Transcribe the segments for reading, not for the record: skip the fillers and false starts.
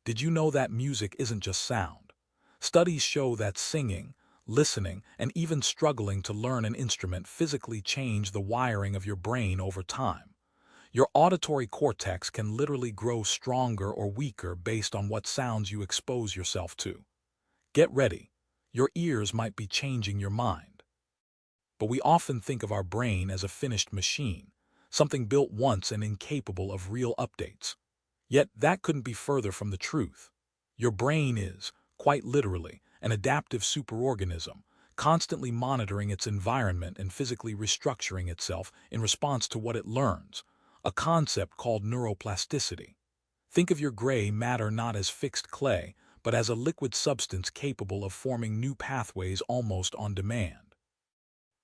Did you know that music isn't just sound? Studies show that singing, listening, and even struggling to learn an instrument physically change the wiring of your brain over time. Your auditory cortex can literally grow stronger or weaker based on what sounds you expose yourself to. Get ready. Your ears might be changing your mind. But we often think of our brain as a finished machine, something built once and incapable of real updates. Yet that couldn't be further from the truth. Your brain is, quite literally, an adaptive superorganism, constantly monitoring its environment and physically restructuring itself in response to what it learns, a concept called neuroplasticity. Think of your gray matter not as fixed clay, but as a liquid substance capable of forming new pathways almost on demand.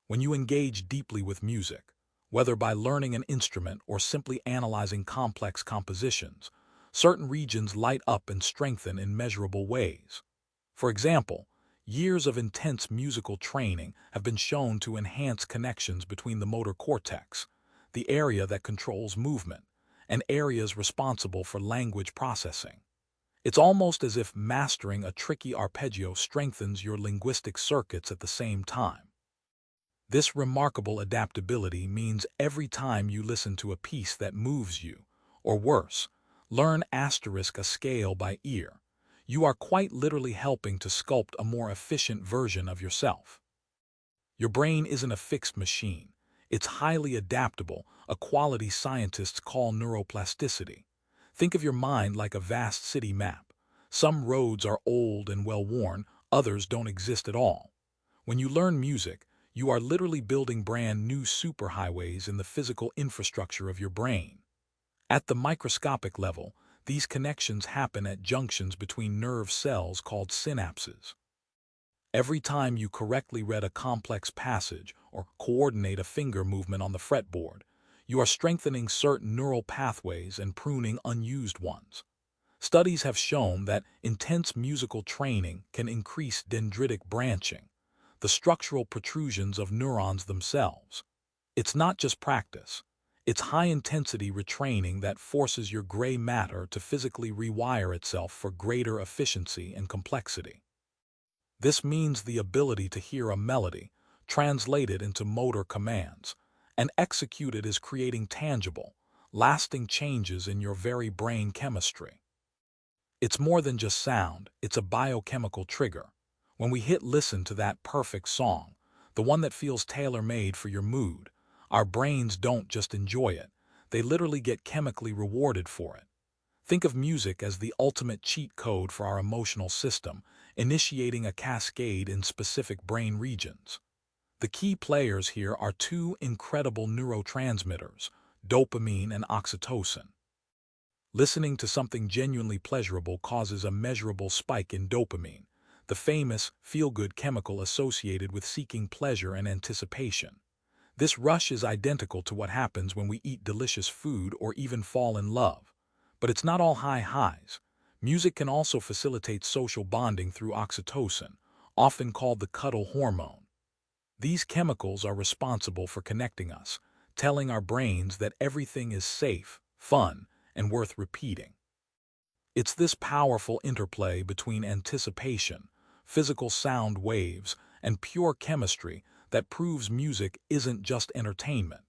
When you engage deeply with music, whether by learning an instrument or simply analyzing complex compositions, certain regions light up and strengthen in measurable ways. For example, years of intense musical training have been shown to enhance connections between the motor cortex, the area that controls movement, and areas responsible for language processing. It's almost as if mastering a tricky arpeggio strengthens your linguistic circuits at the same time. This remarkable adaptability means every time you listen to a piece that moves you, or worse, learn asterisk a scale by ear, you are quite literally helping to sculpt a more efficient version of yourself. Your brain isn't a fixed machine. It's highly adaptable, a quality scientists call neuroplasticity. Think of your mind like a vast city map. Some roads are old and well-worn, others don't exist at all. When you learn music, you are literally building brand new superhighways in the physical infrastructure of your brain. At the microscopic level, these connections happen at junctions between nerve cells called synapses. Every time you correctly read a complex passage or coordinate a finger movement on the fretboard, you are strengthening certain neural pathways and pruning unused ones. Studies have shown that intense musical training can increase dendritic branching, the structural protrusions of neurons themselves. It's not just practice. It's high-intensity retraining that forces your gray matter to physically rewire itself for greater efficiency and complexity. This means the ability to hear a melody, translate it into motor commands, and execute it is creating tangible, lasting changes in your very brain chemistry. It's more than just sound, it's a biochemical trigger. When we hit listen to that perfect song, the one that feels tailor-made for your mood, our brains don't just enjoy it, they literally get chemically rewarded for it. Think of music as the ultimate cheat code for our emotional system, initiating a cascade in specific brain regions. The key players here are two incredible neurotransmitters, dopamine and oxytocin. Listening to something genuinely pleasurable causes a measurable spike in dopamine, the famous feel-good chemical associated with seeking pleasure and anticipation. This rush is identical to what happens when we eat delicious food or even fall in love. But it's not all high highs. Music can also facilitate social bonding through oxytocin, often called the cuddle hormone. These chemicals are responsible for connecting us, telling our brains that everything is safe, fun, and worth repeating. It's this powerful interplay between anticipation, physical sound waves, and pure chemistry that proves music isn't just entertainment.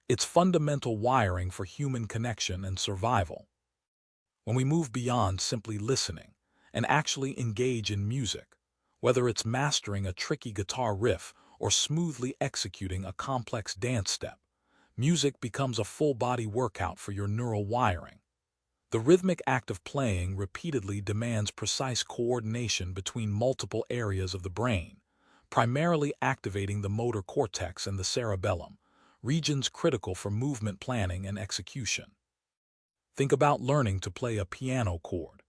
It's fundamental wiring for human connection and survival. When we move beyond simply listening and actually engage in music, whether it's mastering a tricky guitar riff or smoothly executing a complex dance step, music becomes a full-body workout for your neural wiring. The rhythmic act of playing repeatedly demands precise coordination between multiple areas of the brain, primarily activating the motor cortex and the cerebellum, regions critical for movement planning and execution. Think about learning to play a piano chord.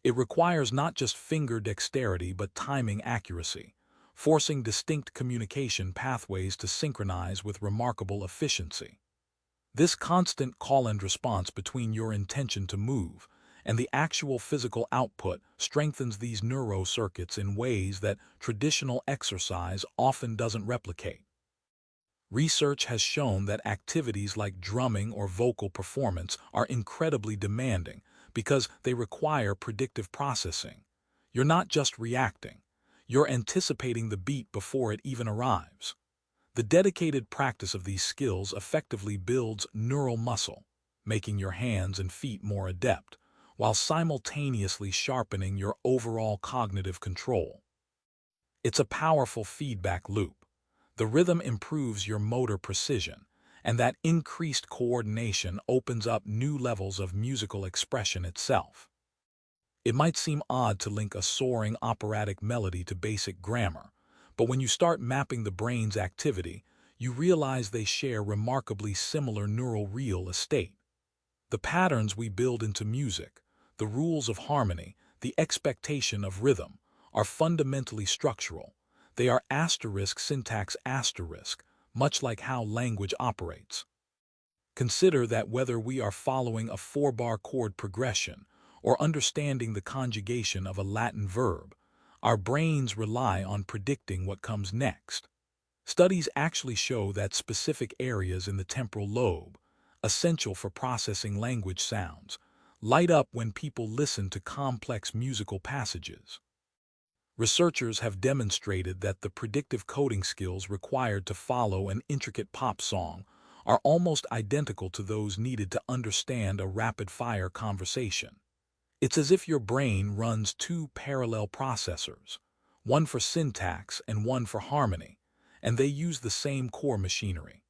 It requires not just finger dexterity but timing accuracy, forcing distinct communication pathways to synchronize with remarkable efficiency. This constant call and response between your intention to move and the actual physical output strengthens these neurocircuits in ways that traditional exercise often doesn't replicate. Research has shown that activities like drumming or vocal performance are incredibly demanding because they require predictive processing. You're not just reacting, you're anticipating the beat before it even arrives. The dedicated practice of these skills effectively builds neural muscle, making your hands and feet more adept, while simultaneously sharpening your overall cognitive control. It's a powerful feedback loop. The rhythm improves your motor precision, and that increased coordination opens up new levels of musical expression itself. It might seem odd to link a soaring operatic melody to basic grammar, but when you start mapping the brain's activity, you realize they share remarkably similar neural real estate. The patterns we build into music, the rules of harmony, the expectation of rhythm, are fundamentally structural. They are asterisk syntax asterisk, much like how language operates. Consider that whether we are following a 4-bar chord progression or understanding the conjugation of a Latin verb, our brains rely on predicting what comes next. Studies actually show that specific areas in the temporal lobe, essential for processing language sounds, light up when people listen to complex musical passages. Researchers have demonstrated that the predictive coding skills required to follow an intricate pop song are almost identical to those needed to understand a rapid-fire conversation. It's as if your brain runs two parallel processors, one for syntax and one for harmony, and they use the same core machinery.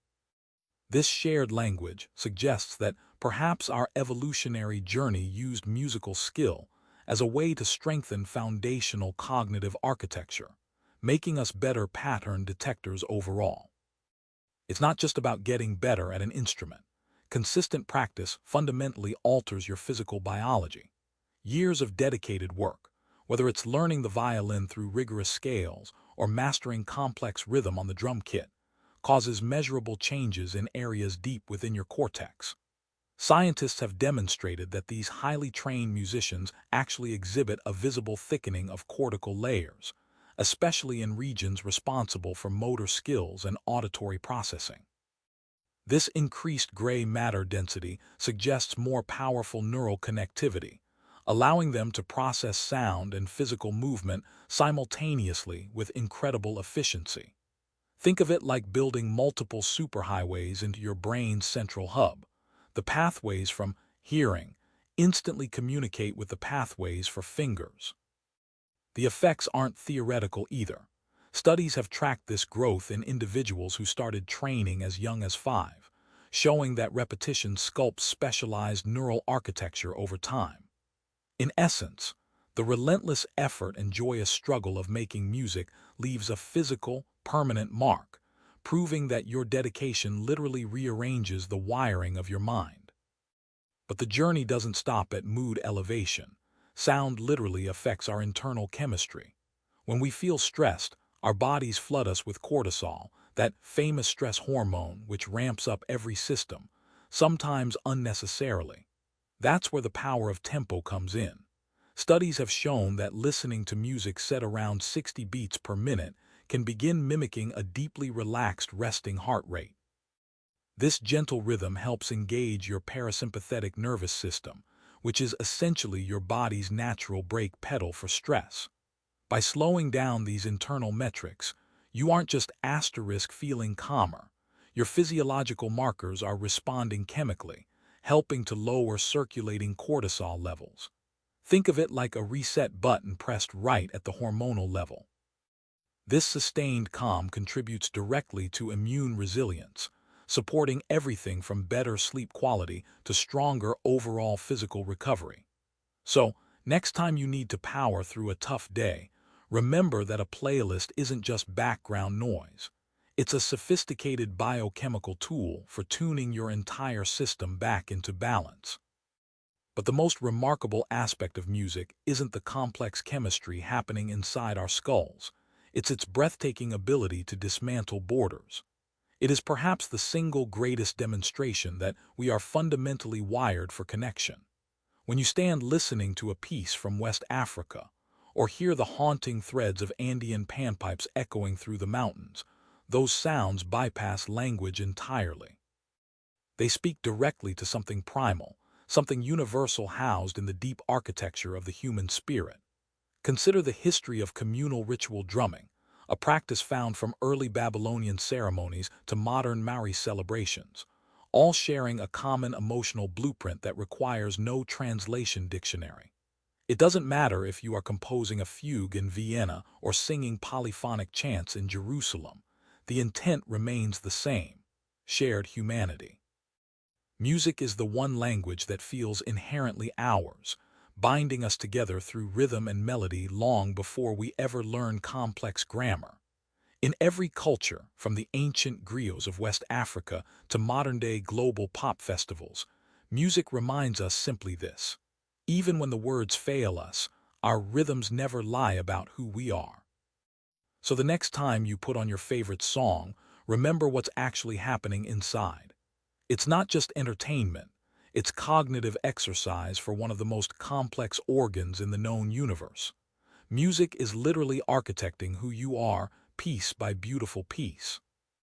This shared language suggests that perhaps our evolutionary journey used musical skill as a way to strengthen foundational cognitive architecture, making us better pattern detectors overall. It's not just about getting better at an instrument. Consistent practice fundamentally alters your physical biology. Years of dedicated work, whether it's learning the violin through rigorous scales or mastering complex rhythm on the drum kit, causes measurable changes in areas deep within your cortex. Scientists have demonstrated that these highly trained musicians actually exhibit a visible thickening of cortical layers, especially in regions responsible for motor skills and auditory processing. This increased gray matter density suggests more powerful neural connectivity, allowing them to process sound and physical movement simultaneously with incredible efficiency. Think of it like building multiple superhighways into your brain's central hub. The pathways from hearing instantly communicate with the pathways for fingers. The effects aren't theoretical either. Studies have tracked this growth in individuals who started training as young as 5, showing that repetition sculpts specialized neural architecture over time. In essence, the relentless effort and joyous struggle of making music leaves a physical, permanent mark, proving that your dedication literally rearranges the wiring of your mind. But the journey doesn't stop at mood elevation. Sound literally affects our internal chemistry. When we feel stressed, our bodies flood us with cortisol, that famous stress hormone which ramps up every system, sometimes unnecessarily. That's where the power of tempo comes in. Studies have shown that listening to music set around 60 beats per minute can begin mimicking a deeply relaxed resting heart rate. This gentle rhythm helps engage your parasympathetic nervous system, which is essentially your body's natural brake pedal for stress. By slowing down these internal metrics, you aren't just feeling calmer. Your physiological markers are responding chemically, helping to lower circulating cortisol levels. Think of it like a reset button pressed right at the hormonal level. This sustained calm contributes directly to immune resilience, supporting everything from better sleep quality to stronger overall physical recovery. So, next time you need to power through a tough day, remember that a playlist isn't just background noise. It's a sophisticated biochemical tool for tuning your entire system back into balance. But the most remarkable aspect of music isn't the complex chemistry happening inside our skulls. It's its breathtaking ability to dismantle borders. It is perhaps the single greatest demonstration that we are fundamentally wired for connection. When you stand listening to a piece from West Africa, or hear the haunting threads of Andean panpipes echoing through the mountains, those sounds bypass language entirely. They speak directly to something primal, something universal housed in the deep architecture of the human spirit. Consider the history of communal ritual drumming, a practice found from early Babylonian ceremonies to modern Maori celebrations, all sharing a common emotional blueprint that requires no translation dictionary. It doesn't matter if you are composing a fugue in Vienna or singing polyphonic chants in Jerusalem, the intent remains the same: shared humanity. Music is the one language that feels inherently ours, binding us together through rhythm and melody long before we ever learn complex grammar. In every culture, from the ancient griots of West Africa to modern-day global pop festivals, music reminds us simply this: even when the words fail us, our rhythms never lie about who we are. So the next time you put on your favorite song, remember what's actually happening inside. It's not just entertainment, it's cognitive exercise for one of the most complex organs in the known universe. Music is literally architecting who you are, piece by beautiful piece.